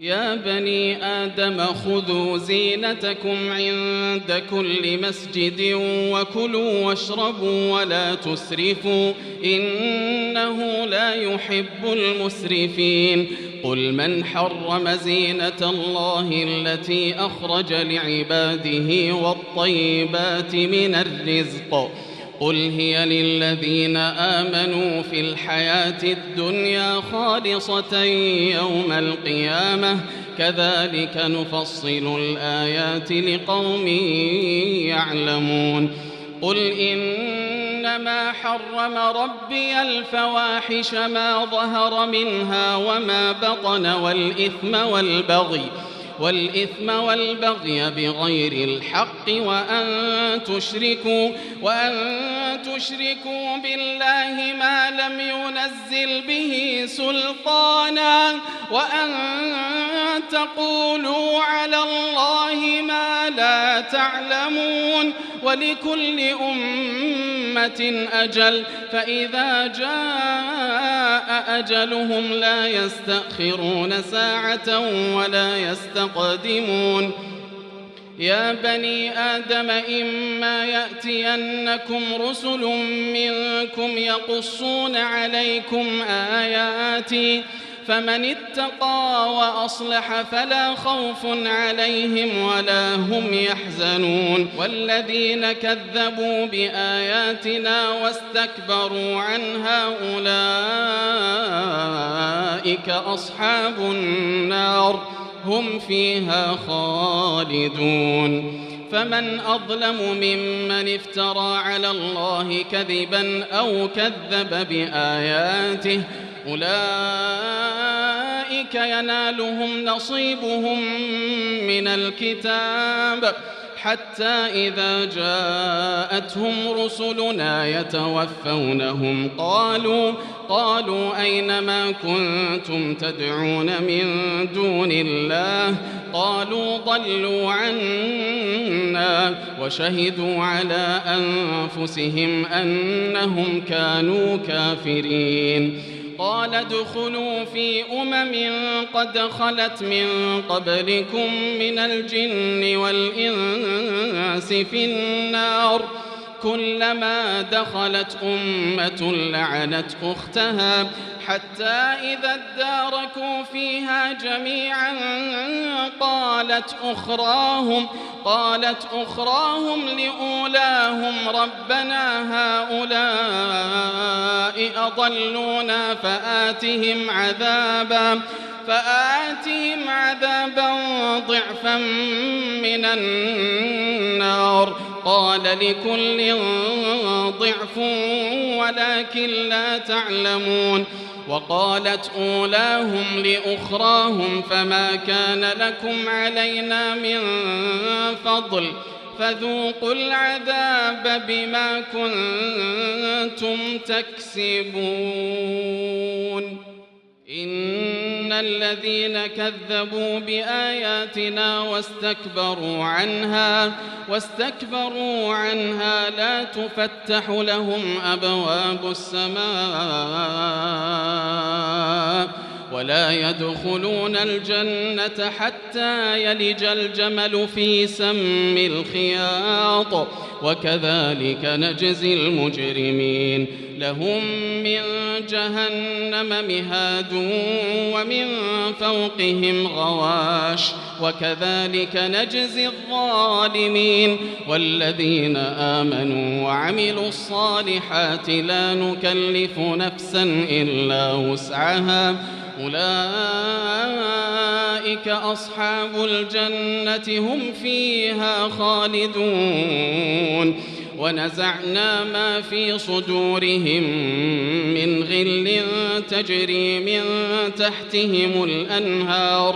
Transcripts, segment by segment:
يا بني آدم خذوا زينتكم عند كل مسجد وكلوا واشربوا ولا تسرفوا إنه لا يحب المسرفين قل من حرم زينة الله التي أخرج لعباده والطيبات من الرزق قل هي للذين آمنوا في الحياة الدنيا خالصة يوم القيامة كذلك نفصل الآيات لقوم يعلمون قل إنما حرم ربي الفواحش ما ظهر منها وما بطن والإثم والبغي بغير الحق وأن تشركوا بالله ما لم ينزل به سلطانا وأن تقولوا على الله ما لا تعلمون ولكل أمة أجل فإذا جاء أجلهم لا يستأخرون ساعة ولا يستقدمون يا بني آدم إما يأتينكم رسل منكم يقصون عليكم آياتي فمن اتقى وأصلح فلا خوف عليهم ولا هم يحزنون والذين كذبوا بآياتنا واستكبروا عنها أولئك أصحاب النار هم فيها خالدون فمن أظلم ممن افترى على الله كذبا أو كذب بآياته أولئك ينالهم نصيبهم من الكتاب حتى إذا جاءتهم رسلنا يتوفونهم قالوا أين ما كنتم تدعون من دون الله قالوا ضلوا عنا وشهدوا على أنفسهم أنهم كانوا كافرين قال ادخلوا في قد خلت من قبلكم من الجن والإنس في النار كلما دخلت أمة لعنت أختها حتى إذا اداركوا فيها جميعا قالت أخراهم لأولاهم ربنا هؤلاء أضلونا فآتهم عذابا ضعفا من النار قال لكل ضعف ولكن لا تعلمون وقالت أولاهم لأخراهم فما كان لكم علينا من فضل فذوقوا العذاب بما كنتم تكسبون إن الذين كذبوا بآياتنا واستكبروا عنها لا تفتح لهم أبواب السماء ولا يدخلون الجنة حتى يلج الجمل في سم الخياط وكذلك نجزي المجرمين لهم من جهنم مهاد ومن فوقهم غواش وكذلك نجزي الظالمين والذين آمنوا وعملوا الصالحات لا نكلف نفسا إلا وسعها أولئك أصحاب الجنة هم فيها خالدون ونزعنا ما في صدورهم من غل تجري من تحتهم الأنهار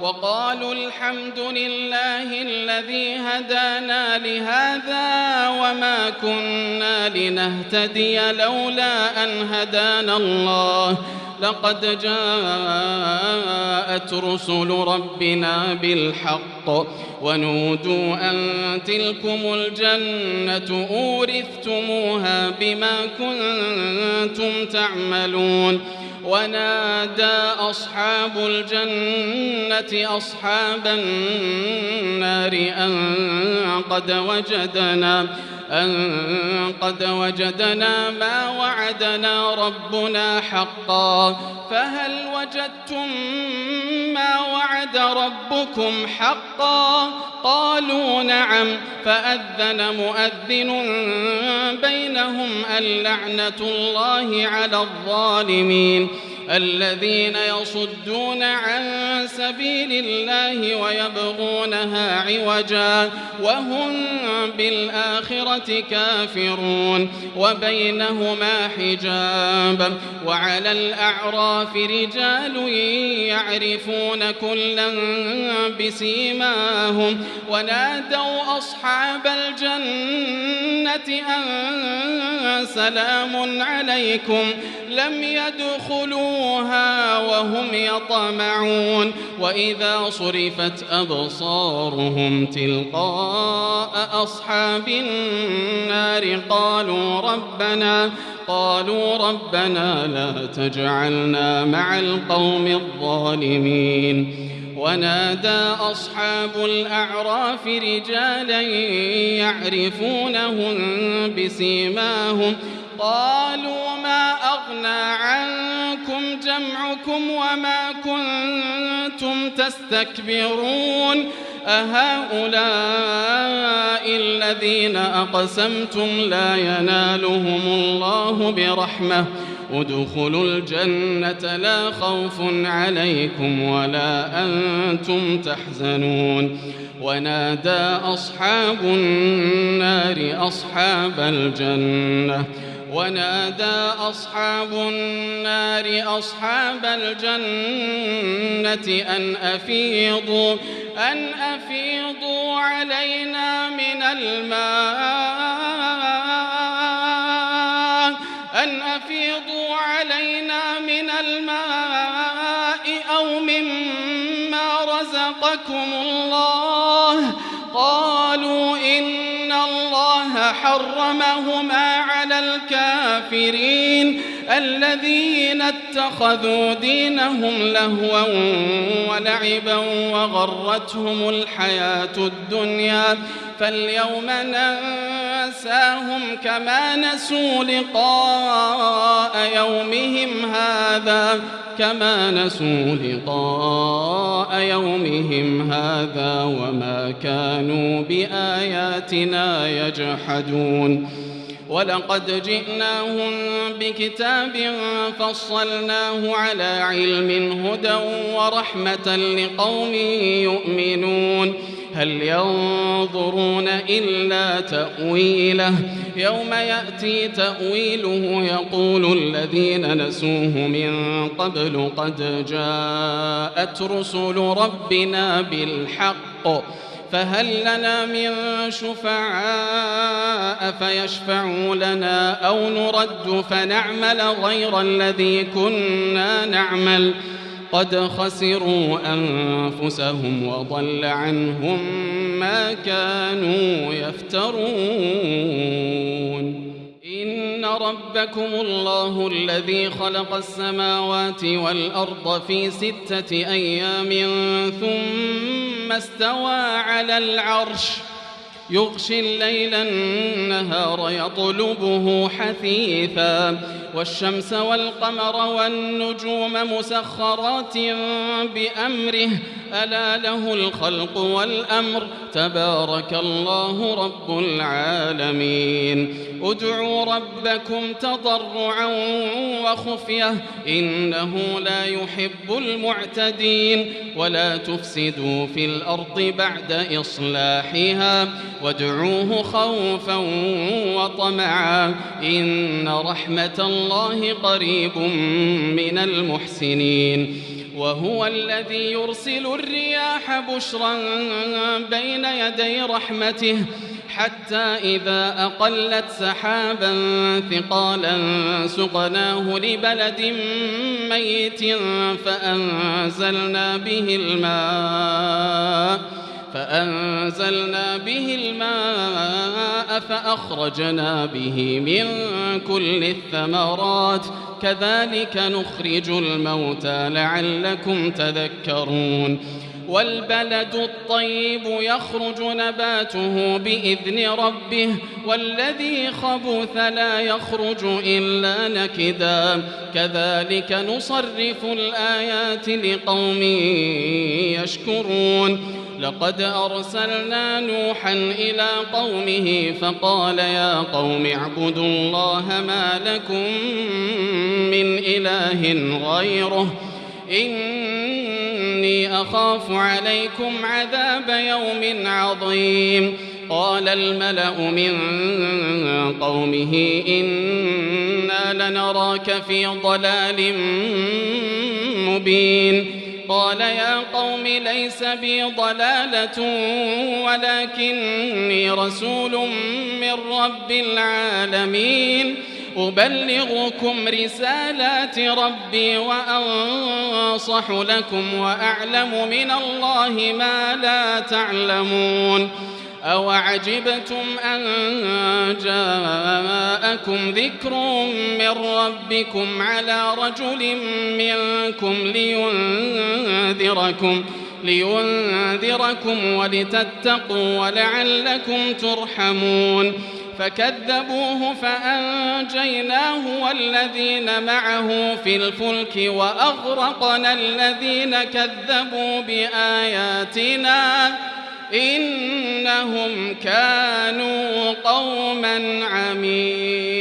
وقالوا الحمد لله الذي هدانا لهذا وما كنا لنهتدي لولا أن هدانا الله لقد جاءت رسل ربنا بالحق ونودوا أن تلكم الجنة أورثتموها بما كنتم تعملون ونادى أصحاب الجنة أصحاب النار أن قد وجدنا ما وعدنا ربنا حقا فهل وجدتم ما وعد ربكم حقا قالوا نعم فأذن مؤذن بينهم اللعنة الله على الظالمين الذين يصدون عن سبيل الله ويبغونها عوجا وهم بالآخرة كافرون وبينهما حجاب وعلى الأعراف رجال يعرفون كلا بسيماهم ونادوا أصحاب الجنة أن سلام عليكم لم يدخلوها وهم يطمعون وإذا صرفت أبصارهم تلقاء أصحاب النار قالوا ربنا لا تجعلنا مع القوم الظالمين ونادى أصحاب الأعراف رجالا يعرفونهم بسيماهم قالوا ما أغنى عنكم جمعكم وما كنتم تستكبرون أهؤلاء الذين أقسمتم لا ينالهم الله برحمة ادخلوا الجنة لا خوف عليكم ولا أنتم تحزنون ونادى أصحاب النار أصحاب الجنة أن أفيضوا علينا من الماء أو مما رزقكم الله قالوا إن الله حرمهما على الكافرين الذين اتخذوا دينهم لهوا ولعبا وغرتهم الحياة الدنيا فاليوم ننساهم كما نسوا لقاء يومهم هذا وما كانوا بآياتنا يجحدون ولقد جئناهم بكتاب فصلناه على علم هدى ورحمة لقوم يؤمنون هل ينظرون إلا تأويله يوم يأتي تأويله يقول الذين نسوه من قبل قد جاءت رسل ربنا بالحق فهل لنا من شفعاء فيشفعوا لنا أو نرد فنعمل غير الذي كنا نعمل قد خسروا أنفسهم وضل عنهم ما كانوا يفترون إن ربكم الله الذي خلق السماوات والأرض في 6 أيام ثم استوى على العرش يغشي الليل النهار يطلبه حثيثا والشمس والقمر والنجوم مسخرات بأمره ألا له الخلق والأمر تبارك الله رب العالمين ادعوا ربكم تضرعا وخفية إنه لا يحب المعتدين ولا تفسدوا في الأرض بعد إصلاحها وادعوه خوفا وطمعا إن رحمة الله قريب من المحسنين وهو الذي يرسل الرياح بشرا بين يدي رحمته حتى إذا أقلت سحابا ثقالا سقناه لبلد ميت فأنزلنا به الماء فأخرجنا به من كل الثمرات كذلك نخرج الموتى لعلكم تذكرون والبلد الطيب يخرج نباته بإذن ربه والذي خبث لا يخرج إلا نكدا كذلك نصرف الآيات لقوم يشكرون لقد أرسلنا نوحا إلى قومه فقال يا قوم اعبدوا الله ما لكم من إله غيره إني أخاف عليكم عذاب يوم عظيم قال الملأ من قومه إنا لنراك في ضلال مبين قال يا قوم ليس بي ضلالة ولكني رسول من رب العالمين أبلغكم رسالات ربي وأنصح لكم وأعلم من الله ما لا تعلمون أوعجبتم أن جاءكم ذكر من ربكم على رجل منكم لينذركم ولتتقوا ولعلكم ترحمون فكذبوه فأنجيناه والذين معه في الفلك وأغرقنا الذين كذبوا بآياتنا إنهم كانوا قوما عمين